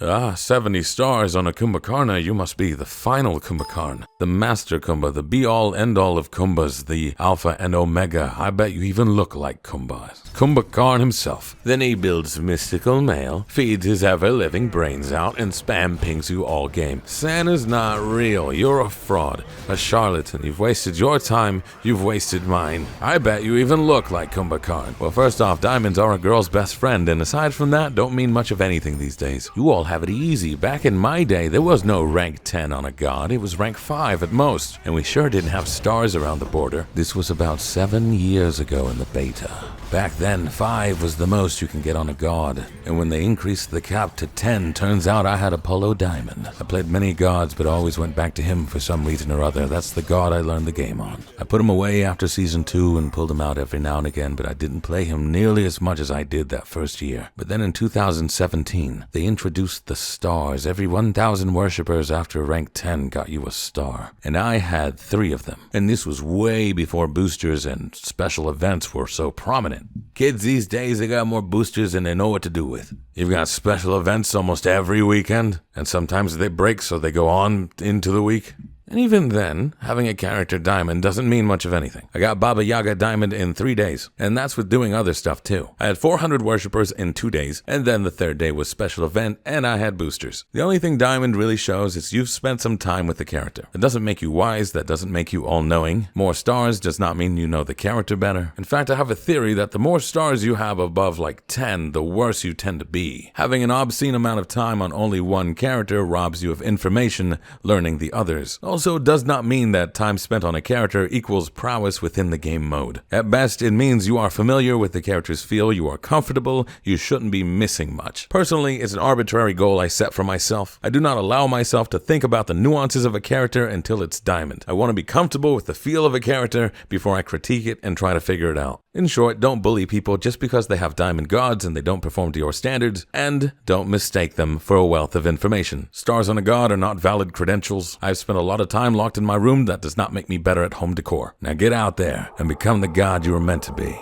Ah, 70 stars on a Kumbhakarna, you must be the final Kumbhakarna. The Master Kumbha, the be-all, end-all of Kumbhas, the Alpha and Omega. I bet you even look like Kumbhas. Kumbhakarna himself. Then he builds mystical mail, feeds his ever-living brains out, and spam pings you all game. Santa's not real. You're a fraud, a charlatan. You've wasted your time, you've wasted mine. I bet you even look like Kumbhakarna. Well, first off, diamonds are a girl's best friend, and aside from that, don't mean much of anything these days. You all have it easy. Back in my day, there was no rank 10 on a god. It was rank 5 at most. And we sure didn't have stars around the border. This was about 7 years ago in the beta. Back then, 5 was the most you can get on a god. And when they increased the cap to 10, turns out I had Apollo Diamond. I played many gods, but always went back to him for some reason or other. That's the god I learned the game on. I put him away after season 2 and pulled him out every now and again, but I didn't play him nearly as much as I did that first year. But then in 2017, they introduced the stars. Every 1,000 worshippers after rank 10 got you a star. And I had 3 of them. And this was way before boosters and special events were so prominent. Kids these days, they got more boosters than they know what to do with. You've got special events almost every weekend, and sometimes they break so they go on into the week. And even then, having a character diamond doesn't mean much of anything. I got Baba Yaga diamond in 3 days, and that's with doing other stuff too. I had 400 worshippers in 2 days, and then the third day was special event, and I had boosters. The only thing diamond really shows is you've spent some time with the character. It doesn't make you wise, that doesn't make you all-knowing. More stars does not mean you know the character better. In fact, I have a theory that the more stars you have above like 10, the worse you tend to be. Having an obscene amount of time on only one character robs you of information, learning the others. Also does not mean that time spent on a character equals prowess within the game mode. At best, it means you are familiar with the character's feel, you are comfortable, you shouldn't be missing much. Personally, it's an arbitrary goal I set for myself. I do not allow myself to think about the nuances of a character until it's diamond. I want to be comfortable with the feel of a character before I critique it and try to figure it out. In short, don't bully people just because they have diamond gods and they don't perform to your standards, and don't mistake them for a wealth of information. Stars on a god are not valid credentials. I've spent a lot of time locked in my room. That does not make me better at home decor. Now get out there and become the god you were meant to be.